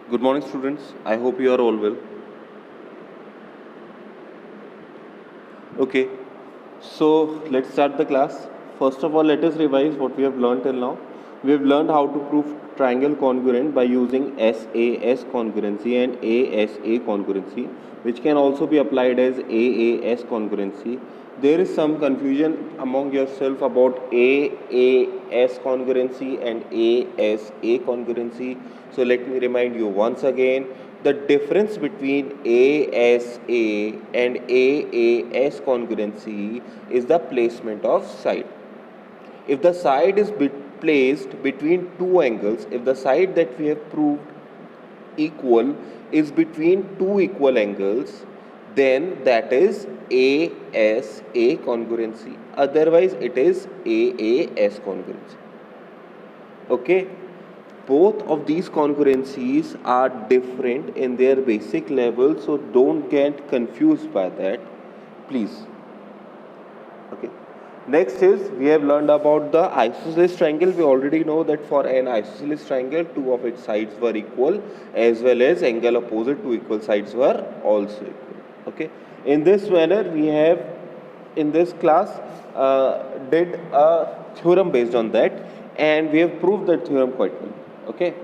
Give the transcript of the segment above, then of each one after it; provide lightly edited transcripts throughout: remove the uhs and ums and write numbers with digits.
Good morning, students. I hope you are all well. Okay, so let's start the class. First of all, let us revise what we have learned till now. We have learned how to prove triangle congruent by using SAS congruency and ASA congruency, which can also be applied as AAS congruency. There is some confusion among yourself about AAS congruency and ASA congruency. So let me remind you once again, the difference between ASA and AAS congruency is the placement of side. If the side is placed between two angles, if the side that we have proved equal is between two equal angles, then that is ASA congruency. Otherwise, it is AAS congruency. Okay, both of these congruencies are different in their basic level, so don't get confused by that, please. Okay, next is we have learned about the isosceles triangle. We already know that for an isosceles triangle, two of its sides were equal, as well as angle opposite two equal sides were also equal. Okay, in this manner we have in this class did a theorem based on that, and we have proved that theorem quite well. Okay,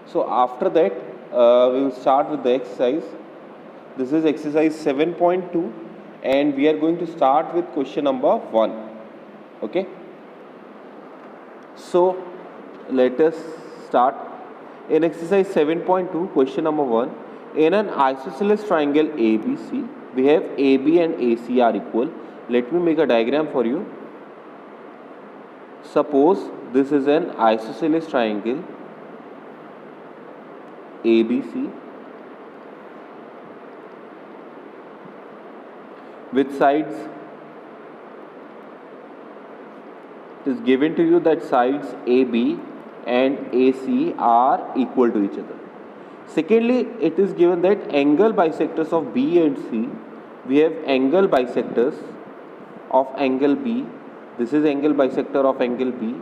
so after that we will start with the exercise. This is exercise 7.2, and we are going to start with question number 1. Okay, so let us start. In exercise 7.2, question number 1, in an isosceles triangle ABC, we have AB and AC are equal. Let me make a diagram for you. Suppose this is an isosceles triangle ABC with sides. It is given to you that sides AB and AC are equal to each other. Secondly, it is given that angle bisectors of B and C, we have angle bisectors of angle B. This is angle bisector of angle B,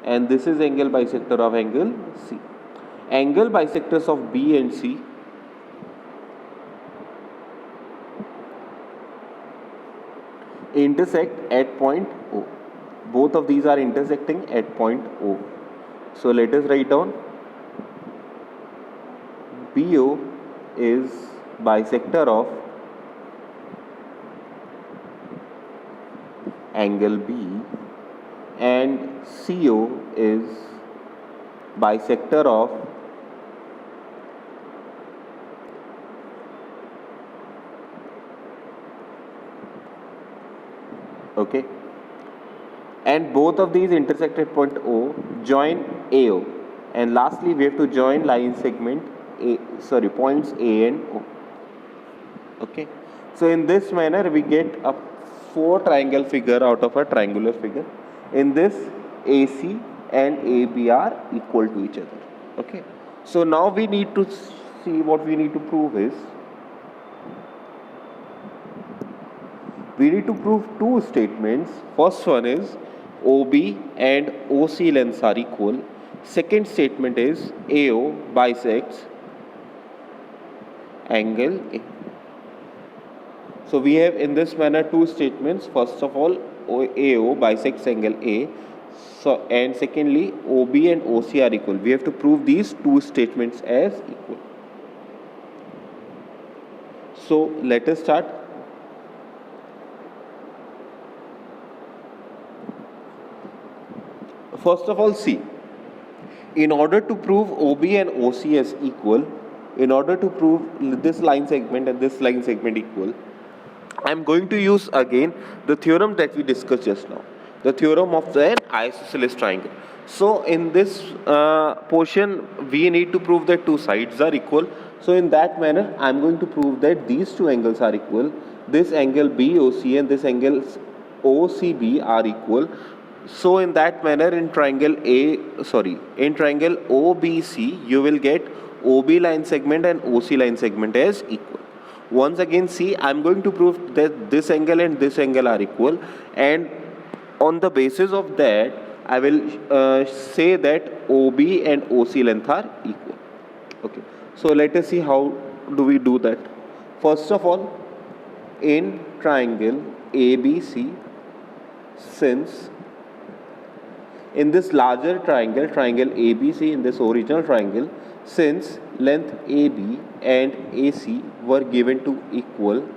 and this is angle bisector of angle C. Angle bisectors of B and C intersect at point O. Both of these are intersecting at point O. So let us write down BO is bisector of angle B, and CO is bisector of okay, and both of these intersect at point O, join AO, and lastly we have to join line segment points A and O. Okay, so in this manner we get a 4 triangle figure out of a triangular figure. In this, AC and AB are equal to each other. Okay, so now we need to see what we need to prove is, we need to prove two statements. First one is OB and OC lengths are equal. Second statement is AO bisects angle A. So we have in this manner two statements. First of all, AO bisects angle A. So, and secondly, OB and OC are equal. We have to prove these two statements as equal. So let us start. First of all, see, in order to prove OB and OC as equal, in order to prove this line segment and this line segment equal, I am going to use again the theorem that we discussed just now, the theorem of an isosceles triangle. So in this portion, we need to prove that two sides are equal. So in that manner, I am going to prove that these two angles are equal. This angle BOC and this angle OCB are equal. So in that manner, in triangle OBC, you will get OB line segment and OC line segment as equal. Once again, see, I am going to prove that this angle and this angle are equal, and on the basis of that, I will say that OB and OC length are equal. Okay, so let us see how do we do that. First of all, in triangle ABC, since in this larger triangle, triangle ABC, in this original triangle, since length AB and AC were given to equal,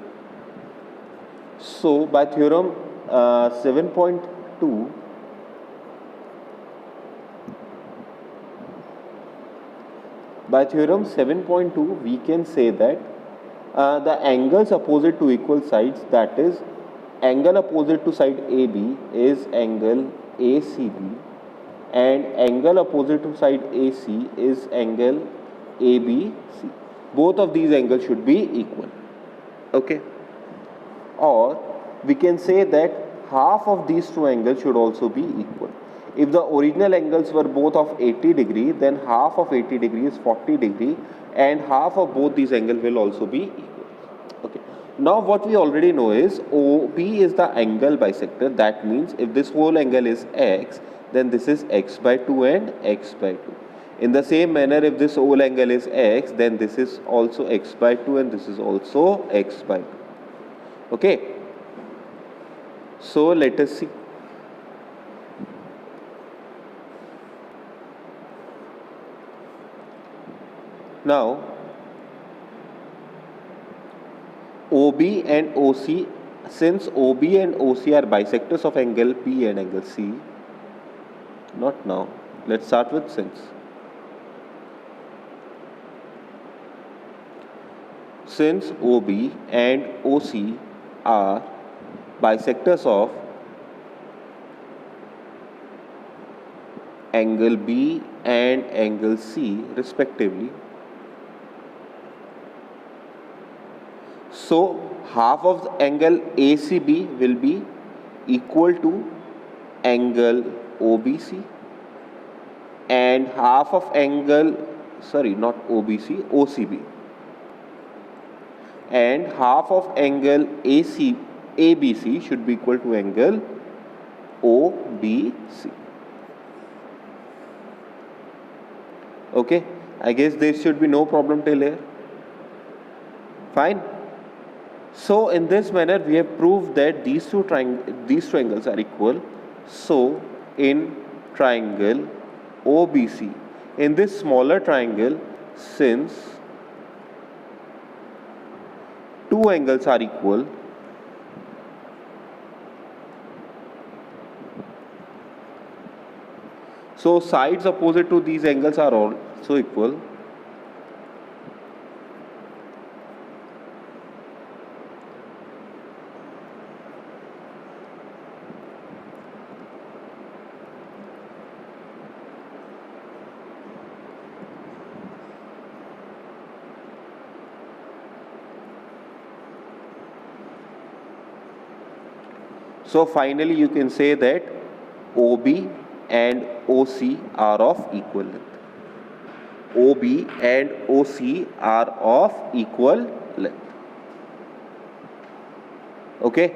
so by theorem 7.2, we can say that the angles opposite to equal sides, that is, angle opposite to side AB is angle ACB, and angle opposite to side AC is angle ABC. Both of these angles should be equal. Okay. Or we can say that half of these two angles should also be equal. If the original angles were both of 80 degree, then half of 80 degree is 40 degree, and half of both these angles will also be equal. Okay. Now what we already know is OB is the angle bisector. That means if this whole angle is x, then this is x by 2 and x by 2. In the same manner, if this whole angle is x, then this is also x by 2 and this is also x by 2. Okay. So let us see. Now, OB and OC, since OB and OC are bisectors of angle P and angle C, not now, let's start with since. Since OB and OC are bisectors of angle B and angle C respectively, so half of the angle ACB will be equal to angle OBC, and half of angle, OCB, and half of angle ABC should be equal to angle OBC. Okay, I guess there should be no problem till here. Fine. So in this manner we have proved that these two triangles are equal. So in triangle OBC, in this smaller triangle, since two angles are equal, so sides opposite to these angles are also equal. So finally you can say that OB and OC are of equal length. OB and OC are of equal length. Okay?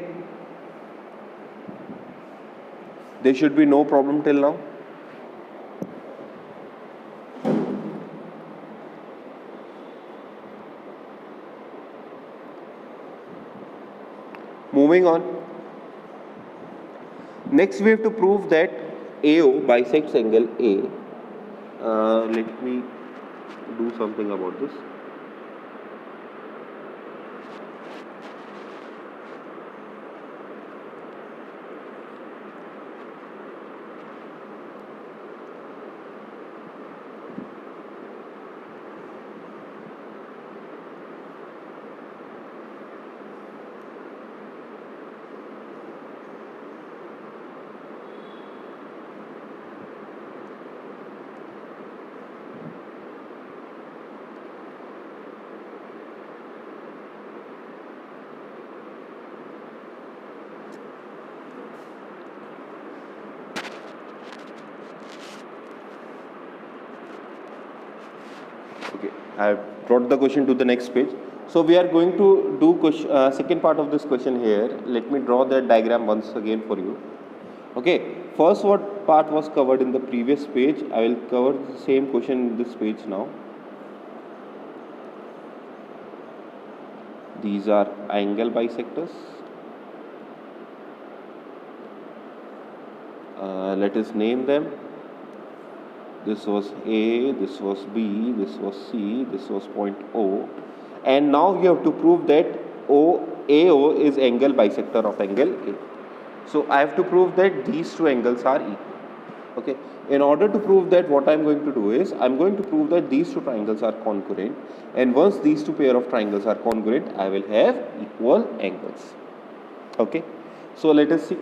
There should be no problem till now. Moving on. Next we have to prove that AO bisects angle A. Let me do something about this. Okay, I have brought the question to the next page. So we are going to do second part of this question here. Let me draw that diagram once again for you. Okay, first what part was covered in the previous page, I will cover the same question in this page now. These are angle bisectors. Let us name them. This was A, this was B, this was C, this was point O. And now you have to prove that AO is angle bisector of angle A. So I have to prove that these two angles are equal. Okay. In order to prove that, what I am going to do is, I am going to prove that these two triangles are congruent, and once these two pair of triangles are congruent, I will have equal angles. Okay. So let us see.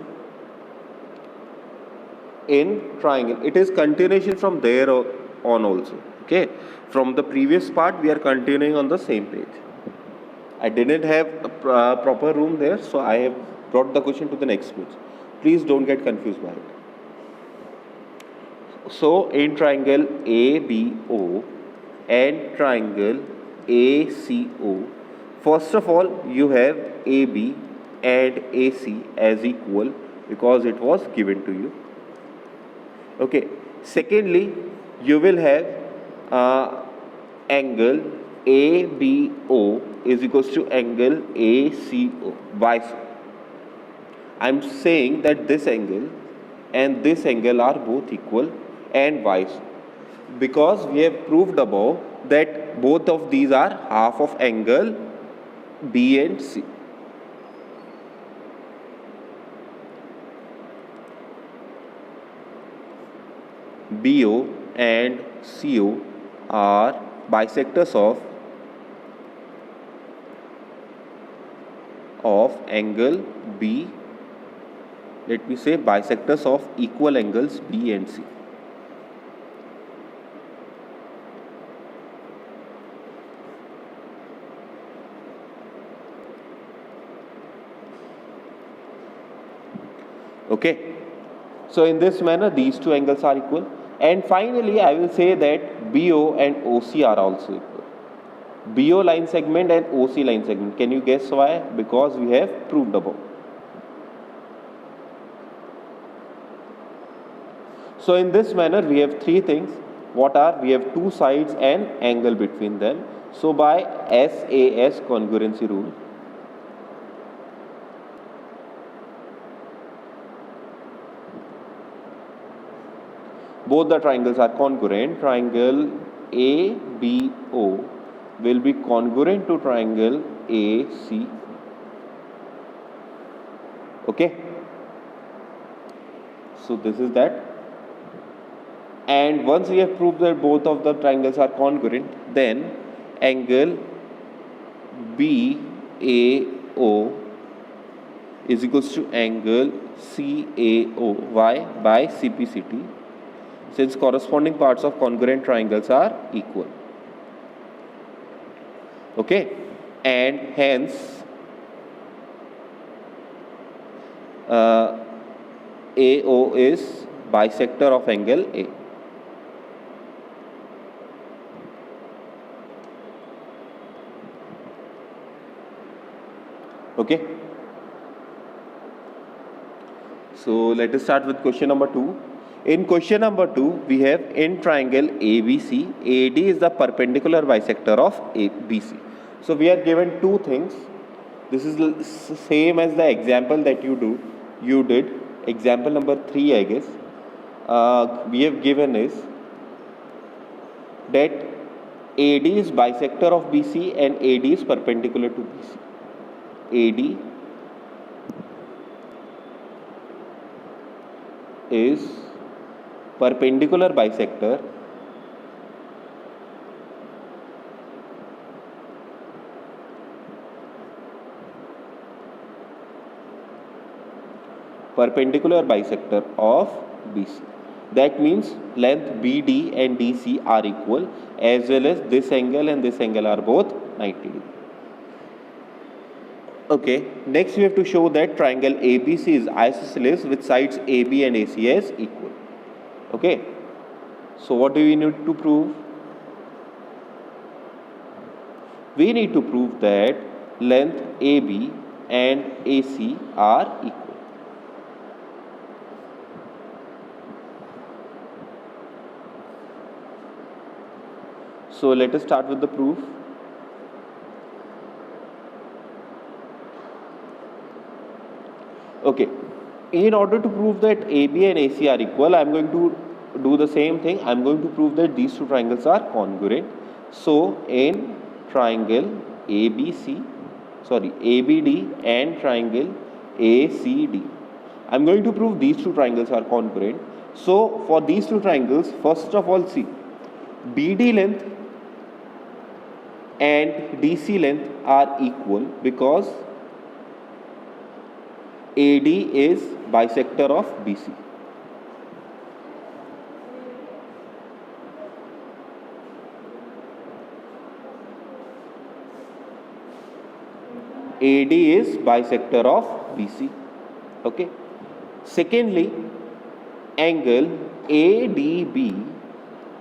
In triangle, it is continuation from there on also. Okay. From the previous part, we are continuing on the same page. I didn't have a proper room there, so I have brought the question to the next page. Please don't get confused by it. So in triangle ABO and triangle ACO, first of all you have AB and AC as equal because it was given to you. Okay. Secondly, you will have angle ABO is equals to angle ACO. Why so? I am saying that this angle and this angle are both equal, and why so? Because we have proved above that both of these are half of angle B and C. BO and CO are bisectors of angle B. Let me say bisectors of equal angles B and C. Okay. So in this manner, these two angles are equal. And finally, I will say that BO and OC are also equal. BO line segment and OC line segment. Can you guess why? Because we have proved above. So in this manner, we have three things. What are? We have two sides and angle between them. So by SAS congruency rule, both the triangles are congruent. Triangle ABO will be congruent to triangle AC. Okay. So this is that. And once we have proved that both of the triangles are congruent, then angle BAO is equals to angle CAO. Why? By CPCT, since corresponding parts of congruent triangles are equal. Okay. And hence AO is bisector of angle A. Okay. So let us start with question number 2. In question number 2, we have in triangle ABC, AD is the perpendicular bisector of ABC. So we are given two things. This is same as the example that you did. Example number 3, I guess. We have given is that AD is bisector of BC and AD is perpendicular to BC. AD is perpendicular bisector of BC. That means length BD and DC are equal, as well as this angle and this angle are both 90 degrees. Okay, next we have to show that triangle ABC is isosceles with sides AB and AC as equal. Okay, so what do we need to prove? We need to prove that length AB and AC are equal. So let us start with the proof. Okay, in order to prove that AB and AC are equal, I am going to do the same thing. I am going to prove that these two triangles are congruent. So in triangle ABD and triangle ACD, I am going to prove these two triangles are congruent. So for these two triangles, first of all, see, BD length and DC length are equal because AD is bisector of BC. AD is bisector of BC. Okay. Secondly, angle ADB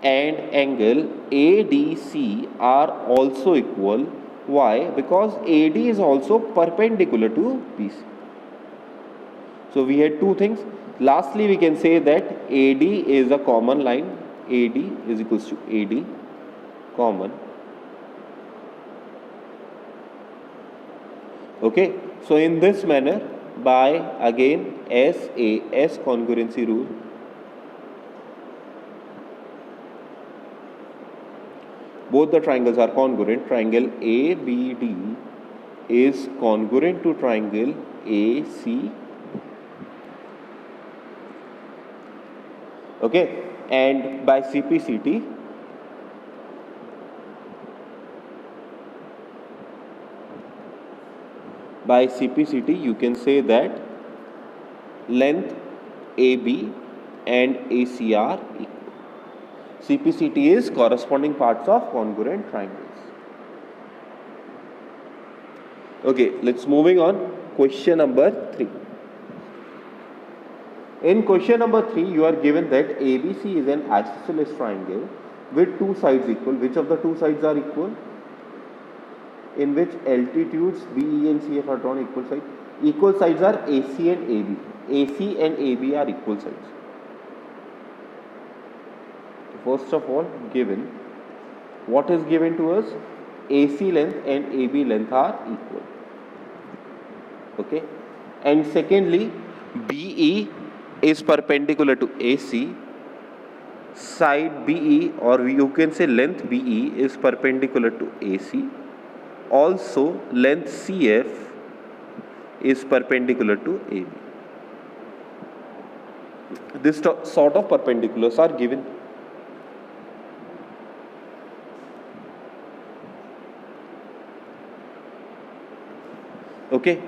and angle ADC are also equal. Why? Because AD is also perpendicular to BC. So we had two things. Lastly, we can say that AD is a common line. AD is equals to AD common. Okay. So in this manner, by again SAS congruency rule, both the triangles are congruent. Triangle ABD is congruent to triangle AC. Okay, and by CPCT, you can say that length AB and AC are equal. CPCT is corresponding parts of congruent triangles. Okay, let's moving on. Question number 3. In question number 3, you are given that ABC is an isosceles triangle with two sides equal. Which of the two sides are equal? In which altitudes BE and CF are drawn equal sides? Equal sides are AC and AB. AC and AB are equal sides. First of all, given, what is given to us? AC length and AB length are equal. Okay. And secondly, BE is perpendicular to AC. Side BE, or you can say length BE, is perpendicular to AC. Also, length CF is perpendicular to AB. This sort of perpendiculars are given. Okay,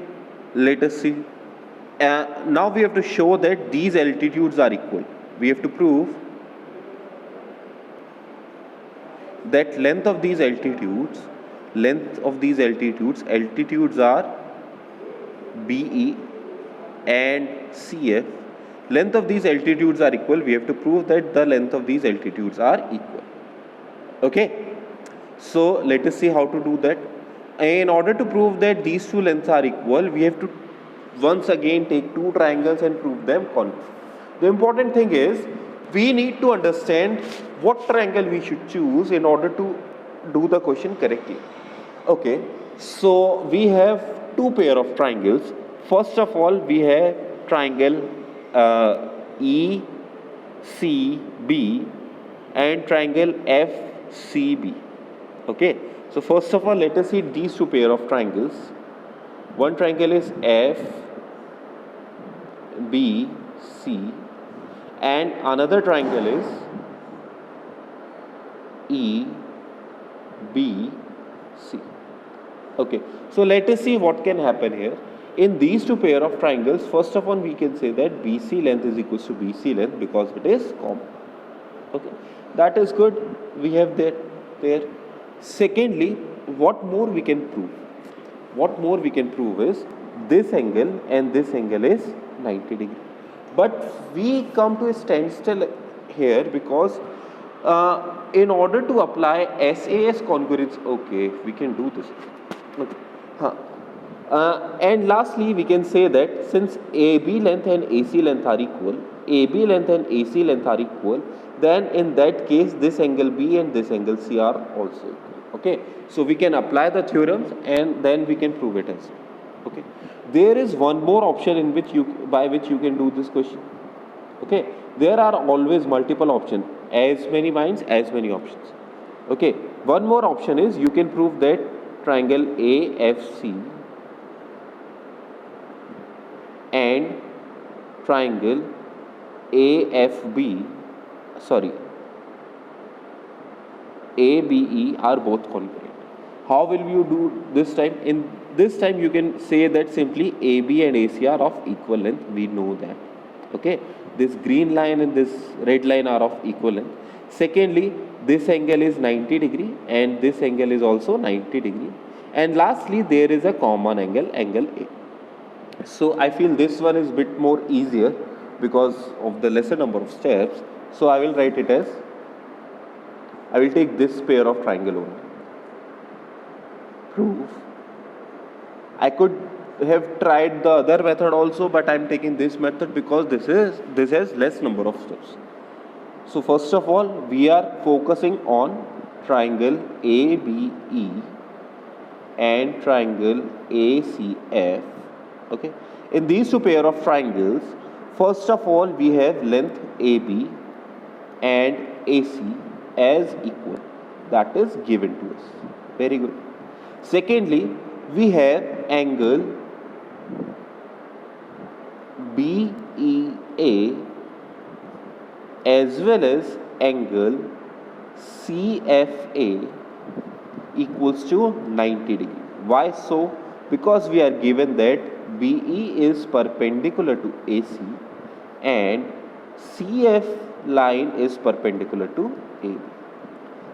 let us see. Now we have to show that these altitudes are equal. We have to prove that length of these altitudes are BE and CF. Length of these altitudes are equal. We have to prove that the length of these altitudes are equal. Okay, so let us see how to do that. In order to prove that these two lengths are equal, we have to once again take two triangles and prove them congruent. The important thing is we need to understand what triangle we should choose in order to do the question correctly. Okay, so we have two pair of triangles. First of all, we have triangle ECB and triangle FCB. Okay, so first of all, let us see these two pair of triangles. One triangle is FBC and another triangle is EBC. Okay, so let us see what can happen here. In these two pair of triangles, first of all, we can say that BC length is equal to BC length because it is common. Okay, that is good. We have that there. Secondly, what more we can prove? What more we can prove is this angle and this angle is 90 degree. But we come to a standstill here because in order to apply SAS congruence, okay, we can do this. Okay. And lastly, we can say that since AB length and AC length are equal, then in that case, this angle B and this angle C are also equal. Okay, so we can apply the theorems and then we can prove it as well. Okay, there is one more option in which by which you can do this question. Okay, there are always multiple options. As many minds, as many options. Okay, one more option is you can prove that triangle AFC and triangle AFB, sorry, ABE are both congruent. How will you do this time? In this time you can say that simply AB and AC are of equal length. We know that. Okay, this green line and this red line are of equal length. Secondly, this angle is 90 degree and this angle is also 90 degree. And lastly, there is a common angle, angle A. So I feel this one is bit more easier because of the lesser number of steps. So I will write it as, I will take this pair of triangle only. Prove. I could have tried the other method also, but I am taking this method because this has less number of steps. So first of all, we are focusing on triangle ABE and triangle ACF. Okay, in these two pair of triangles, first of all we have length AB and AC as equal, that is given to us. Very good. Secondly, we have angle BEA as well as angle CFA equals to 90 degree. Why so? Because we are given that BE is perpendicular to AC and CF line is perpendicular to AB.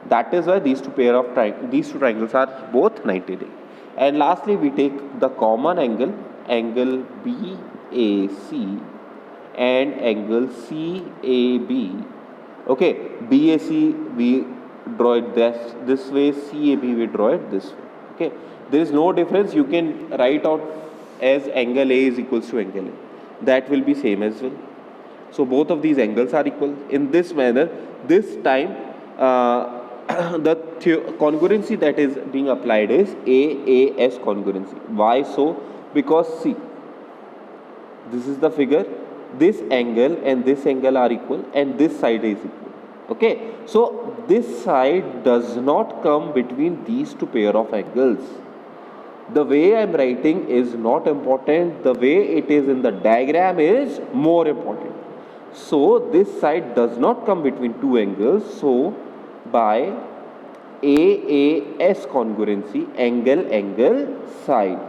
That is why these two triangles are both 90 degree. And lastly, we take the common angle, angle BAC and angle CAB. Okay, BAC we draw it this way, CAB we draw it this way. Okay, there is no difference. You can write out as angle A is equals to angle A. That will be same as well. So both of these angles are equal. In this manner, this time the congruency that is being applied is AAS congruency. Why so? Because see, this is the figure, this angle and this angle are equal and this side is equal. Okay, so this side does not come between these two pair of angles. The way I am writing is not important, the way it is in the diagram is more important. So this side does not come between two angles, so by AAS congruency, angle side,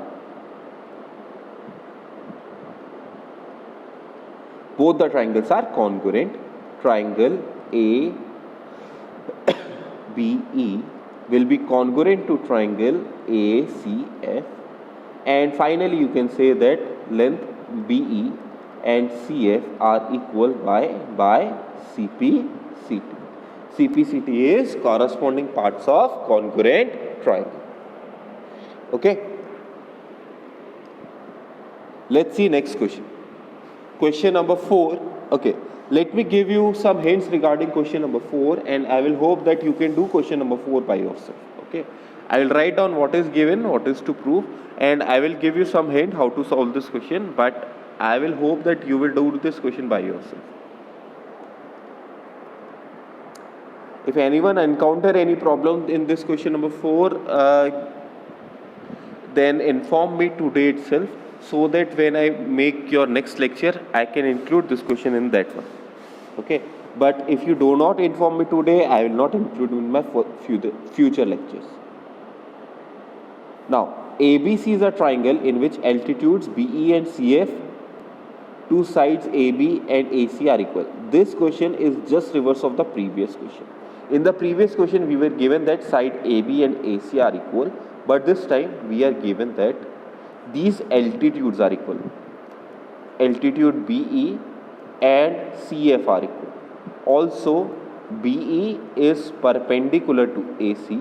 both the triangles are congruent. Triangle ABE will be congruent to triangle ACF, and finally you can say that length BE and CF are equal by CPCT. CPCT is corresponding parts of congruent triangle. Okay. Let's see next question. Question number 4. Okay. Let me give you some hints regarding question number 4, and I will hope that you can do question number 4 by yourself. Okay. I will write down what is given, what is to prove, and I will give you some hint how to solve this question, but I will hope that you will do this question by yourself. If anyone encounter any problem in this question number 4, then inform me today itself, so that when I make your next lecture, I can include this question in that one. Okay. But if you do not inform me today, I will not include in my future lectures. Now, ABC is a triangle in which altitudes BE and CF, two sides AB and AC are equal. This question is just reverse of the previous question. In the previous question, we were given that side AB and AC are equal, but this time we are given that these altitudes are equal. Altitude BE and CF are equal. Also, BE is perpendicular to AC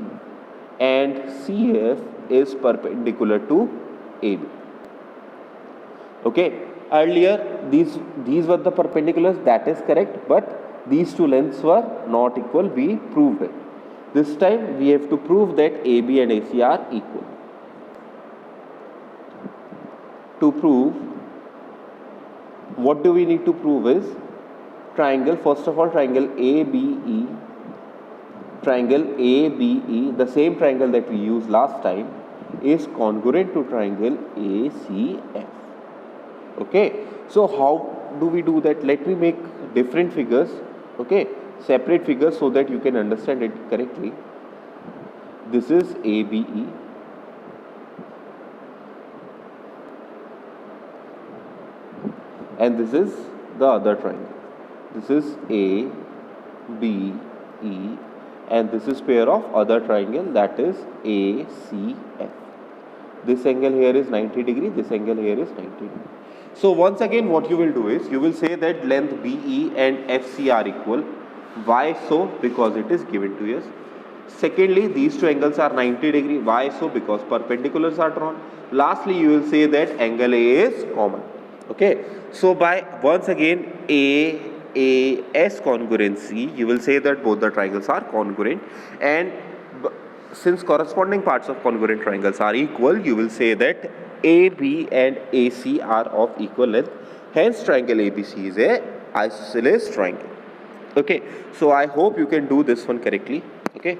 and CF is perpendicular to AB. Okay. Earlier, these were the perpendiculars, that is correct, but these two lengths were not equal, we proved it. This time we have to prove that AB and AC are equal. to prove, what do we need to prove is triangle, first of all, triangle ABE, the same triangle that we used last time, is congruent to triangle ACF. Okay, so how do we do that? Let me make different figures, okay, separate figures, so that you can understand it correctly. This is ABE, and this is the other triangle. This is ABE, and this is pair of other triangle, that is ACF. This angle here is 90 degree, this angle here is 90 degree. So once again, what you will do is, you will say that length BE and FC are equal. Why so? Because it is given to us. Secondly, these two angles are 90 degree. Why so? Because perpendiculars are drawn. Lastly, you will say that angle A is common. Okay. So by once again AAS congruency, you will say that both the triangles are congruent, and since corresponding parts of congruent triangles are equal, you will say that AB and AC are of equal length. Hence, triangle ABC is a isosceles triangle. Okay, so I hope you can do this one correctly. Okay,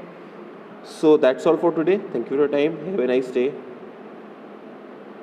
so that's all for today. Thank you for your time. Have a nice day.